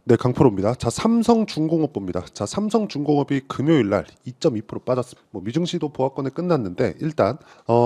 네, 강프로입니다. 자, 삼성중공업 봅니다. 자, 삼성중공업이 금요일 날 2.2% 빠졌습니다. 뭐 미증시도 보합권에 끝났는데 일단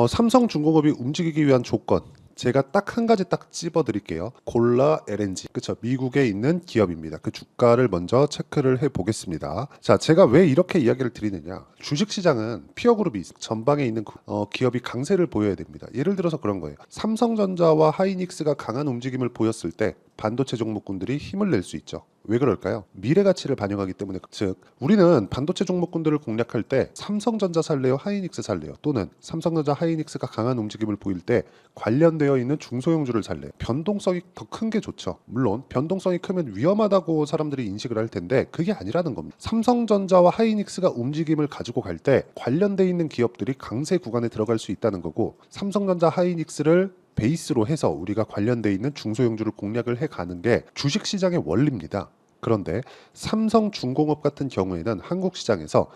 삼성중공업이 움직이기 위한 조건 제가 딱 한 가지 딱 찝어 드릴게요. 골라 LNG. 그쵸. 미국에 있는 기업입니다. 그 주가를 먼저 체크를 해 보겠습니다. 자, 제가 왜 이렇게 이야기를 드리느냐. 주식시장은 피어그룹이 전방에 있는 기업이 강세를 보여야 됩니다. 예를 들어서 그런 거예요. 삼성전자와 하이닉스가 강한 움직임을 보였을 때 반도체 종목군들이 힘을 낼 수 있죠. 왜 그럴까요? 미래 가치를 반영하기 때문에. 즉 우리는 반도체 종목군들을 공략할 때 삼성전자 살래요, 하이닉스 살래요, 또는 삼성전자 하이닉스가 강한 움직임을 보일 때 관련되어 있는 중소형주를 살래요. 변동성이 더 큰 게 좋죠. 물론 변동성이 크면 위험하다고 사람들이 인식을 할 텐데 그게 아니라는 겁니다. 삼성전자와 하이닉스가 움직임을 가지고 갈 때 관련돼 있는 기업들이 강세 구간에 들어갈 수 있다는 거고, 삼성전자 하이닉스를 베이스로 해서 우리가 관련돼 있는 중소형주를 공략을 해가는 게 주식시장의 원리입니다. 그런데 삼성중공업 같은 경우에는 한국 시장에서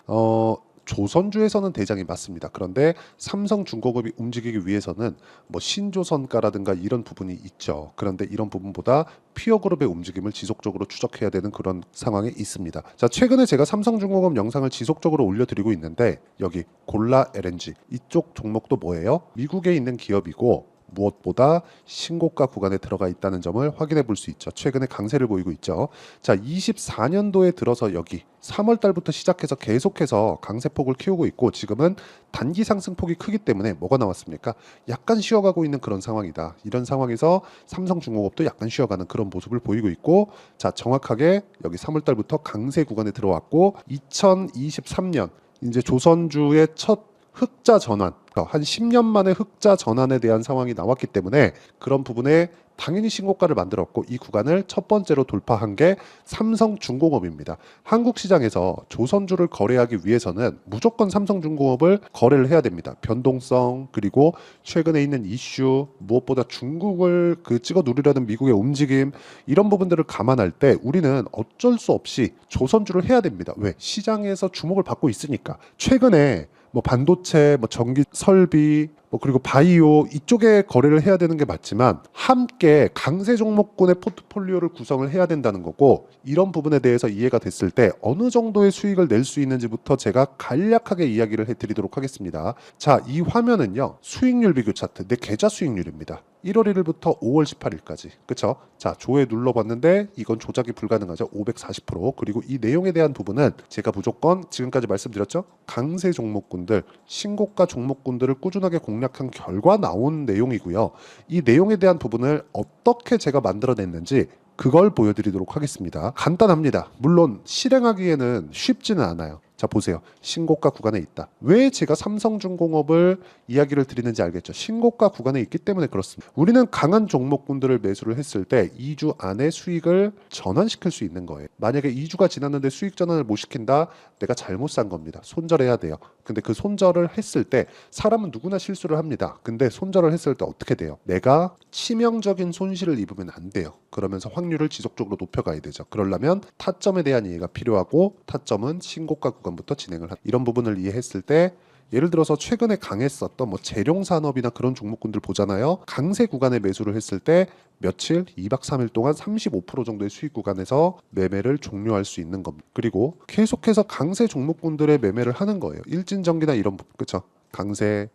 조선주에서는 대장이 맞습니다. 그런데 삼성중공업이 움직이기 위해서는 뭐 신조선가라든가 이런 부분이 있죠. 그런데 이런 부분보다 피어그룹의 움직임을 지속적으로 추적해야 되는 그런 상황에 있습니다. 자, 최근에 제가 삼성중공업 영상을 지속적으로 올려드리고 있는데 여기 골라 LNG 이쪽 종목도 뭐예요? 미국에 있는 기업이고 무엇보다 신고가 구간에 들어가 있다는 점을 확인해 볼 수 있죠. 최근에 강세를 보이고 있죠. 자, 24년도에 들어서 여기 3월 달부터 시작해서 계속해서 강세폭을 키우고 있고, 지금은 단기 상승폭이 크기 때문에 뭐가 나왔습니까? 약간 쉬어가고 있는 그런 상황이다. 이런 상황에서 삼성중공업도 약간 쉬어가는 그런 모습을 보이고 있고, 자, 정확하게 여기 3월 달부터 강세 구간에 들어왔고 2023년 이제 조선주의 첫 흑자 전환, 한 10년 만에 흑자 전환에 대한 상황이 나왔기 때문에 그런 부분에 당연히 신고가를 만들었고, 이 구간을 첫 번째로 돌파한 게 삼성중공업입니다. 한국 시장에서 조선주를 거래하기 위해서는 무조건 삼성중공업을 거래를 해야 됩니다. 변동성, 그리고 최근에 있는 이슈, 무엇보다 중국을 찍어 누리려는 미국의 움직임, 이런 부분들을 감안할 때 우리는 어쩔 수 없이 조선주를 해야 됩니다. 왜? 시장에서 주목을 받고 있으니까. 최근에 뭐 반도체, 뭐 전기 설비, 뭐 그리고 바이오 이쪽에 거래를 해야 되는 게 맞지만 함께 강세 종목군의 포트폴리오를 구성을 해야 된다는 거고, 이런 부분에 대해서 이해가 됐을 때 어느 정도의 수익을 낼 수 있는지부터 제가 간략하게 이야기를 해드리도록 하겠습니다. 자, 이 화면은요 수익률 비교 차트, 내 계좌 수익률입니다. 1월 1일부터 5월 18일까지. 그쵸? 자, 조회 눌러봤는데 이건 조작이 불가능하죠. 540%. 그리고 이 내용에 대한 부분은 제가 무조건 지금까지 말씀드렸죠. 강세 종목군들, 신고가 종목군들을 꾸준하게 공략한 결과 나온 내용이고요. 이 내용에 대한 부분을 어떻게 제가 만들어냈는지 그걸 보여드리도록 하겠습니다. 간단합니다. 물론 실행하기에는 쉽지는 않아요. 자, 보세요. 신고가 구간에 있다. 왜 제가 삼성중공업을 이야기를 드리는지 알겠죠? 신고가 구간에 있기 때문에 그렇습니다. 우리는 강한 종목군들을 매수를 했을 때 2주 안에 수익을 전환시킬 수 있는 거예요. 만약에 2주가 지났는데 수익 전환을 못 시킨다? 내가 잘못 산 겁니다. 손절해야 돼요. 근데 그 손절을 했을 때 사람은 누구나 실수를 합니다. 근데 손절을 했을 때 어떻게 돼요? 내가 치명적인 손실을 입으면 안 돼요. 그러면서 확률을 지속적으로 높여가야 되죠. 그러려면 타점에 대한 이해가 필요하고, 타점은 신고가 구간부터 진행을 이런 부분을 이해했을 때, 예를 들어서 최근에 강했었던 뭐 재룡산업이나 그런 종목군들 보잖아요. 강세 구간에 매수를 했을 때 며칠, 2박 3일 동안 35% 정도의 수익 구간에서 매매를 종료할 수 있는 겁니다. 그리고 계속해서 강세 종목군들의 매매를 하는 거예요. 일진전기나 이런 부분, 그렇죠? 강세,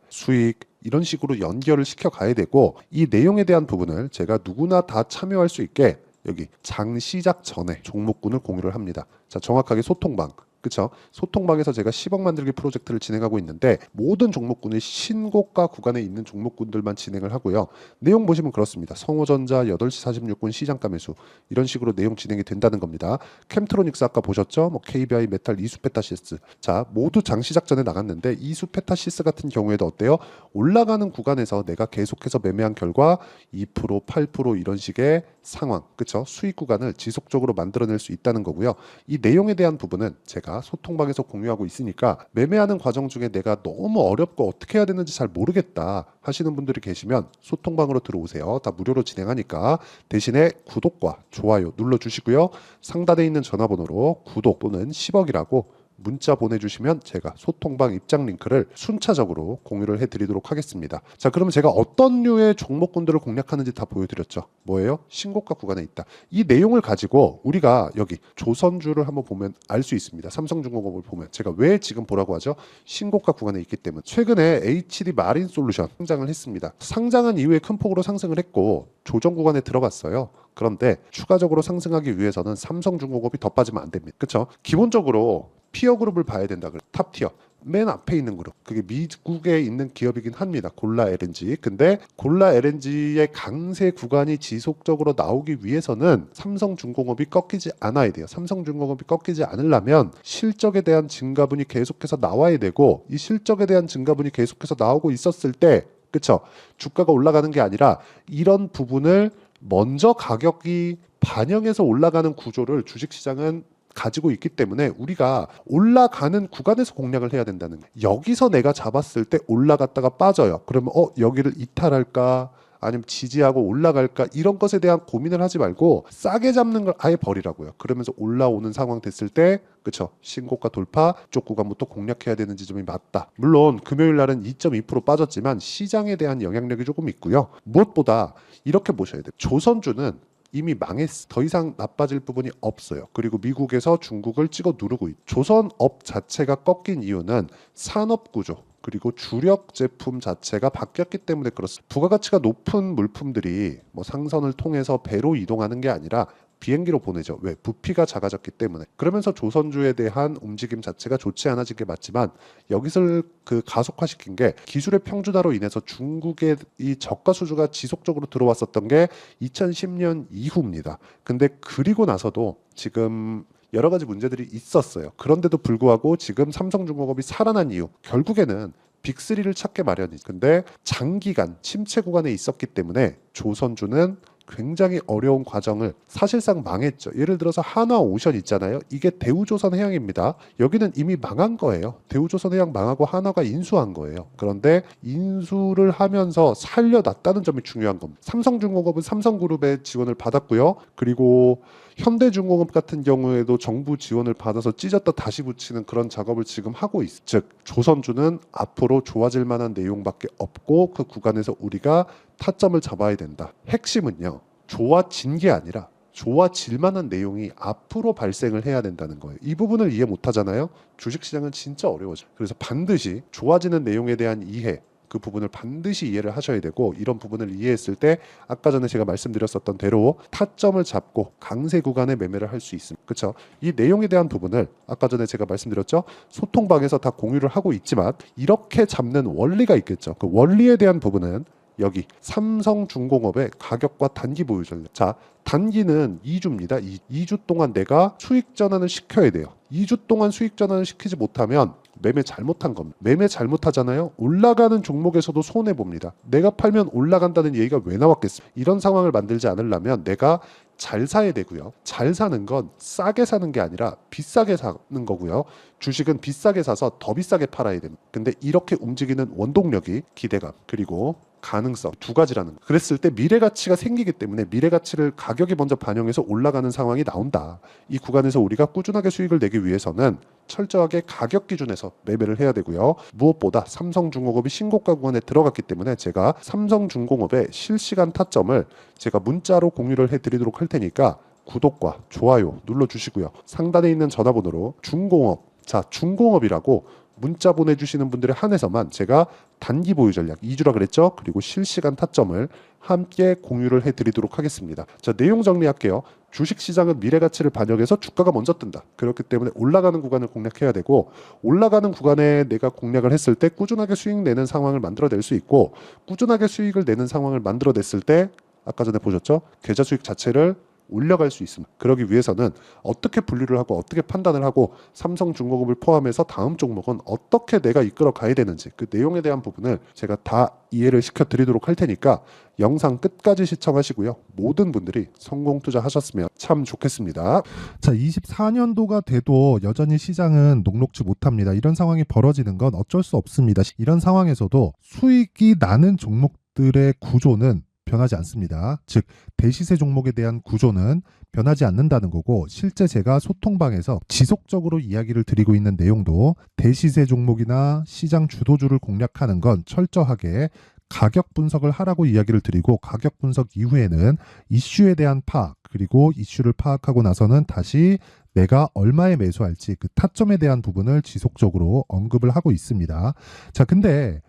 수익, 이런 식으로 연결을 시켜 가야 되고, 이 내용에 대한 부분을 제가 누구나 다 참여할 수 있게 여기 장 시작 전에 종목군을 공유를 합니다. 자, 정확하게 소통방, 그쵸? 소통방에서 제가 10억 만들기 프로젝트를 진행하고 있는데 모든 종목군의 신고가 구간에 있는 종목군들만 진행을 하고요. 내용 보시면 그렇습니다. 성호전자 8시 46분 시장가 매수, 이런 식으로 내용 진행이 된다는 겁니다. 캠트로닉스 아까 보셨죠? 뭐 KBI, 메탈, 이수페타시스. 자, 모두 장 시작 전에 나갔는데 이수페타시스 같은 경우에도 어때요? 올라가는 구간에서 내가 계속해서 매매한 결과 2%, 8% 이런 식의 상황, 그쵸? 수익 구간을 지속적으로 만들어낼 수 있다는 거고요. 이 내용에 대한 부분은 제가 소통방에서 공유하고 있으니까 매매하는 과정 중에 내가 너무 어렵고 어떻게 해야 되는지 잘 모르겠다 하시는 분들이 계시면 소통방으로 들어오세요. 다 무료로 진행하니까. 대신에 구독과 좋아요 눌러주시고요. 상단에 있는 전화번호로 구독 또는 10억이라고 문자 보내주시면 제가 소통방 입장 링크를 순차적으로 공유를 해드리도록 하겠습니다. 자, 그러면 제가 어떤 류의 종목군들을 공략하는지 다 보여드렸죠. 뭐예요? 신고가 구간에 있다. 이 내용을 가지고 우리가 여기 조선주를 한번 보면 알 수 있습니다. 삼성중공업을 보면 제가 왜 지금 보라고 하죠? 신고가 구간에 있기 때문에. 최근에 HD 마린 솔루션 상장을 했습니다. 상장한 이후에 큰 폭으로 상승을 했고 조정 구간에 들어갔어요. 그런데 추가적으로 상승하기 위해서는 삼성중공업이 더 빠지면 안 됩니다. 그렇죠? 기본적으로 피어 그룹을 봐야 된다. 탑 티어. 맨 앞에 있는 그룹. 그게 미국에 있는 기업이긴 합니다. 골라 LNG. 근데 골라 LNG의 강세 구간이 지속적으로 나오기 위해서는 삼성중공업이 꺾이지 않아야 돼요. 삼성중공업이 꺾이지 않으려면 실적에 대한 증가분이 계속해서 나와야 되고 이 실적에 대한 증가분이 계속해서 나오고 있었을 때 그쵸? 주가가 올라가는 게 아니라 이런 부분을 먼저 가격이 반영해서 올라가는 구조를 주식시장은 가지고 있기 때문에 우리가 올라가는 구간에서 공략을 해야 된다는 거예요. 여기서 내가 잡았을 때 올라갔다가 빠져요. 그러면 여기를 이탈할까? 아니면 지지하고 올라갈까? 이런 것에 대한 고민을 하지 말고 싸게 잡는 걸 아예 버리라고요. 그러면서 올라오는 상황 됐을 때 그쵸? 신고가 돌파 쪽 구간부터 공략해야 되는 지점이 맞다. 물론 금요일 날은 2.2% 빠졌지만 시장에 대한 영향력이 조금 있고요. 무엇보다 이렇게 보셔야 돼요. 조선주는 이미 망했어. 더 이상 나빠질 부분이 없어요. 그리고 미국에서 중국을 찍어 누르고 있죠. 조선업 자체가 꺾인 이유는 산업 구조 그리고 주력 제품 자체가 바뀌었기 때문에 그렇습니다. 부가가치가 높은 물품들이 뭐 상선을 통해서 배로 이동하는 게 아니라 비행기로 보내죠. 왜? 부피가 작아졌기 때문에. 그러면서 조선주에 대한 움직임 자체가 좋지 않아진 게 맞지만 여기서 그 가속화시킨 게 기술의 평준화로 인해서 중국의 이 저가 수주가 지속적으로 들어왔었던 게 2010년 이후입니다. 근데 그리고 나서도 지금 여러 가지 문제들이 있었어요. 그런데도 불구하고 지금 삼성중공업이 살아난 이유 결국에는 빅3를 찾게 마련이죠. 근데 장기간 침체 구간에 있었기 때문에 조선주는 굉장히 어려운 과정을 사실상 망했죠. 예를 들어서 한화오션 있잖아요. 이게 대우조선해양입니다. 여기는 이미 망한 거예요. 대우조선해양 망하고 한화가 인수한 거예요. 그런데 인수를 하면서 살려놨다는 점이 중요한 겁니다. 삼성중공업은 삼성그룹의 지원을 받았고요. 그리고 현대중공업 같은 경우에도 정부 지원을 받아서 찢었다 다시 붙이는 그런 작업을 지금 하고 있어요. 즉 조선주는 앞으로 좋아질 만한 내용밖에 없고 그 구간에서 우리가 타점을 잡아야 된다. 핵심은요. 좋아진 게 아니라 좋아질 만한 내용이 앞으로 발생을 해야 된다는 거예요. 이 부분을 이해 못하잖아요. 주식시장은 진짜 어려워져요. 그래서 반드시 좋아지는 내용에 대한 이해 그 부분을 반드시 이해를 하셔야 되고 이런 부분을 이해했을 때 아까 전에 제가 말씀드렸었던 대로 타점을 잡고 강세 구간에 매매를 할 수 있습니다. 그렇죠? 이 내용에 대한 부분을 아까 전에 제가 말씀드렸죠. 소통방에서 다 공유를 하고 있지만 이렇게 잡는 원리가 있겠죠. 그 원리에 대한 부분은 여기 삼성중공업의 가격과 단기 보유 전략. 자, 단기는 2주입니다. 2주 동안 내가 수익 전환을 시켜야 돼요. 2주 동안 수익 전환을 시키지 못하면 매매 잘못한 겁니다. 매매 잘못하잖아요. 올라가는 종목에서도 손해 봅니다. 내가 팔면 올라간다는 얘기가 왜 나왔겠습니까? 이런 상황을 만들지 않으려면 내가 잘 사야 되고요. 잘 사는 건 싸게 사는 게 아니라 비싸게 사는 거고요. 주식은 비싸게 사서 더 비싸게 팔아야 됩니다. 근데 이렇게 움직이는 원동력이 기대감 그리고 가능성 두 가지라는 거. 그랬을 때 미래 가치가 생기기 때문에 미래 가치를 가격이 먼저 반영해서 올라가는 상황이 나온다. 이 구간에서 우리가 꾸준하게 수익을 내기 위해서는 철저하게 가격 기준에서 매매를 해야 되고요. 무엇보다 삼성중공업이 신고가 구간에 들어갔기 때문에 제가 삼성중공업의 실시간 타점을 제가 문자로 공유를 해드리도록 할 테니까 구독과 좋아요 눌러주시고요. 상단에 있는 전화번호로 중공업 중공업이라고 문자 보내주시는 분들에 한해서만 제가 단기 보유 전략 2주라 그랬죠. 그리고 실시간 타점을 함께 공유를 해드리도록 하겠습니다. 자, 내용 정리할게요. 주식시장은 미래가치를 반영해서 주가가 먼저 뜬다. 그렇기 때문에 올라가는 구간을 공략해야 되고 올라가는 구간에 내가 공략을 했을 때 꾸준하게 수익 내는 상황을 만들어낼 수 있고 꾸준하게 수익을 내는 상황을 만들어냈을 때 아까 전에 보셨죠? 계좌 수익 자체를 올려갈 수 있습니다. 그러기 위해서는 어떻게 분류를 하고 어떻게 판단을 하고 삼성중공업을 포함해서 다음 종목은 어떻게 내가 이끌어 가야 되는지 그 내용에 대한 부분을 제가 다 이해를 시켜드리도록 할 테니까 영상 끝까지 시청하시고요. 모든 분들이 성공 투자하셨으면 참 좋겠습니다. 자, 24년도가 돼도 여전히 시장은 녹록지 못합니다. 이런 상황이 벌어지는 건 어쩔 수 없습니다. 이런 상황에서도 수익이 나는 종목들의 구조는 변하지 않습니다. 즉 대시세 종목에 대한 구조는 변하지 않는다는 거고, 실제 제가 소통방에서 지속적으로 이야기를 드리고 있는 내용도 대시세 종목이나 시장 주도주를 공략하는 건 철저하게 가격 분석을 하라고 이야기를 드리고, 가격 분석 이후에는 이슈에 대한 파악, 그리고 이슈를 파악하고 나서는 다시 내가 얼마에 매수할지 그 타점에 대한 부분을 지속적으로 언급을 하고 있습니다. 자, 근데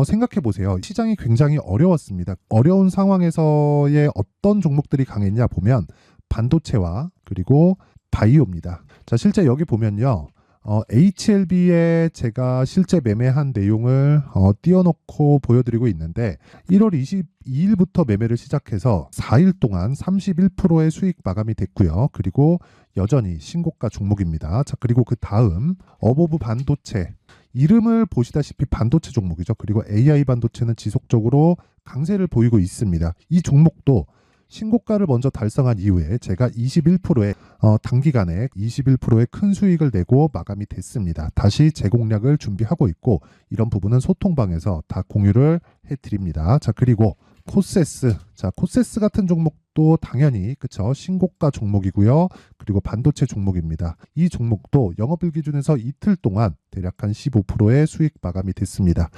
생각해 보세요. 시장이 굉장히 어려웠습니다. 어려운 상황에서의 어떤 종목들이 강했냐 보면 반도체와 그리고 바이오입니다. 자, 실제 여기 보면요. HLB에 제가 실제 매매한 내용을 띄워놓고 보여드리고 있는데, 1월 22일부터 매매를 시작해서 4일 동안 31%의 수익 마감이 됐고요. 그리고 여전히 신고가 종목입니다. 자, 그리고 그 다음 어보브 반도체, 이름을 보시다시피 반도체 종목이죠. 그리고 AI 반도체는 지속적으로 강세를 보이고 있습니다. 이 종목도 신고가를 먼저 달성한 이후에 제가 21%의 단기간에 21%의 큰 수익을 내고 마감이 됐습니다. 다시 재공략을 준비하고 있고, 이런 부분은 소통방에서 다 공유를 해드립니다. 자, 그리고 코세스. 자, 코세스 같은 종목도 당연히 그쵸, 신고가 종목이고요. 그리고 반도체 종목입니다. 이 종목도 영업일 기준에서 이틀 동안 대략 한 15%의 수익 마감이 됐습니다.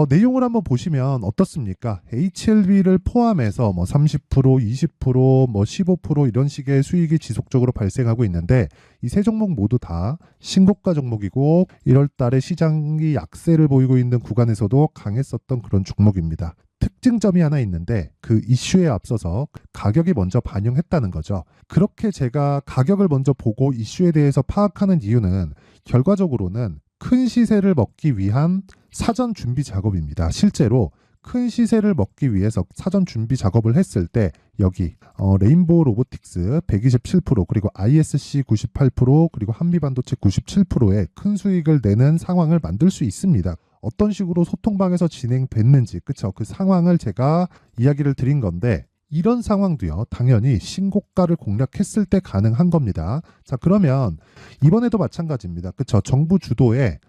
내용을 한번 보시면 어떻습니까? HLB를 포함해서 뭐 30%, 20%, 뭐 15% 이런 식의 수익이 지속적으로 발생하고 있는데, 이 세 종목 모두 다 신고가 종목이고 1월 달에 시장이 약세를 보이고 있는 구간에서도 강했었던 그런 종목입니다. 특징점이 하나 있는데, 그 이슈에 앞서서 가격이 먼저 반영했다는 거죠. 그렇게 제가 가격을 먼저 보고 이슈에 대해서 파악하는 이유는 결과적으로는 큰 시세를 먹기 위한 사전 준비 작업입니다. 실제로 큰 시세를 먹기 위해서 사전 준비 작업을 했을 때 여기 레인보우 로보틱스 127%, 그리고 ISC 98%, 그리고 한미반도체 97%의 큰 수익을 내는 상황을 만들 수 있습니다. 어떤 식으로 소통방에서 진행됐는지, 그쵸? 그 상황을 제가 이야기를 드린 건데, 이런 상황도요, 당연히 신고가를 공략했을 때 가능한 겁니다. 자, 그러면 이번에도 마찬가지입니다. 그쵸? 정부 주도의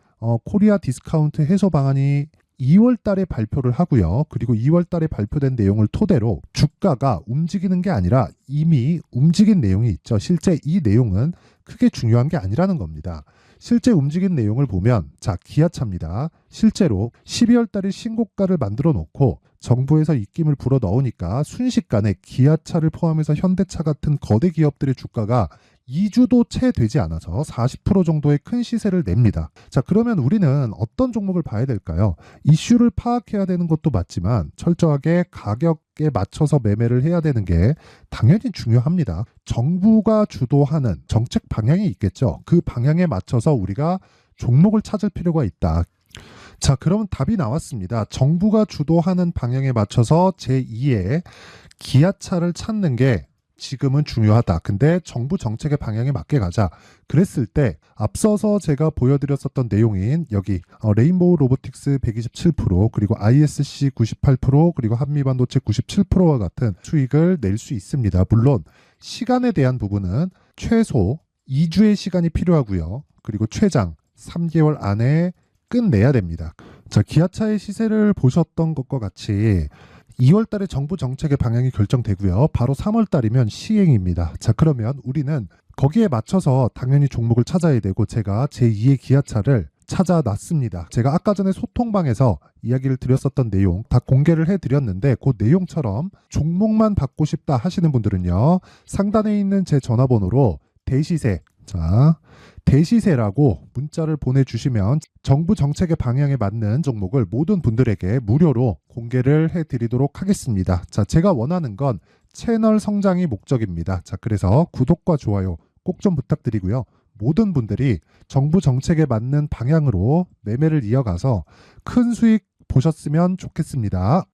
코리아 디스카운트 해소 방안이 2월 달에 발표를 하고요. 그리고 2월 달에 발표된 내용을 토대로 주가가 움직이는 게 아니라 이미 움직인 내용이 있죠. 실제 이 내용은 크게 중요한 게 아니라는 겁니다. 실제 움직인 내용을 보면, 자, 기아차입니다. 실제로 12월 달에 신고가를 만들어 놓고 정부에서 입김을 불어 넣으니까 순식간에 기아차를 포함해서 현대차 같은 거대 기업들의 주가가 2주도 채 되지 않아서 40% 정도의 큰 시세를 냅니다. 자, 그러면 우리는 어떤 종목을 봐야 될까요? 이슈를 파악해야 되는 것도 맞지만 철저하게 가격에 맞춰서 매매를 해야 되는 게 당연히 중요합니다. 정부가 주도하는 정책 방향이 있겠죠. 그 방향에 맞춰서 우리가 종목을 찾을 필요가 있다. 자, 그러면 답이 나왔습니다. 정부가 주도하는 방향에 맞춰서 제2의 기아차를 찾는 게 지금은 중요하다. 근데 정부 정책의 방향에 맞게 가자. 그랬을 때 앞서서 제가 보여드렸었던 내용인 여기 레인보우 로보틱스 127%, 그리고 ISC 98%, 그리고 한미반도체 97%와 같은 수익을 낼 수 있습니다. 물론 시간에 대한 부분은 최소 2주의 시간이 필요하고요. 그리고 최장 3개월 안에 끝내야 됩니다. 자, 기아차의 시세를 보셨던 것과 같이 2월 달에 정부 정책의 방향이 결정되고요. 바로 3월 달이면 시행입니다. 자, 그러면 우리는 거기에 맞춰서 당연히 종목을 찾아야 되고, 제가 제2의 기아차를 찾아놨습니다. 제가 아까 전에 소통방에서 이야기를 드렸었던 내용 다 공개를 해드렸는데, 그 내용처럼 종목만 받고 싶다 하시는 분들은요, 상단에 있는 제 전화번호로 대시세, 자, 대시세라고 문자를 보내주시면 정부 정책의 방향에 맞는 종목을 모든 분들에게 무료로 공개를 해드리도록 하겠습니다. 자, 제가 원하는 건 채널 성장이 목적입니다. 자, 그래서 구독과 좋아요 꼭 좀 부탁드리고요. 모든 분들이 정부 정책에 맞는 방향으로 매매를 이어가서 큰 수익 보셨으면 좋겠습니다.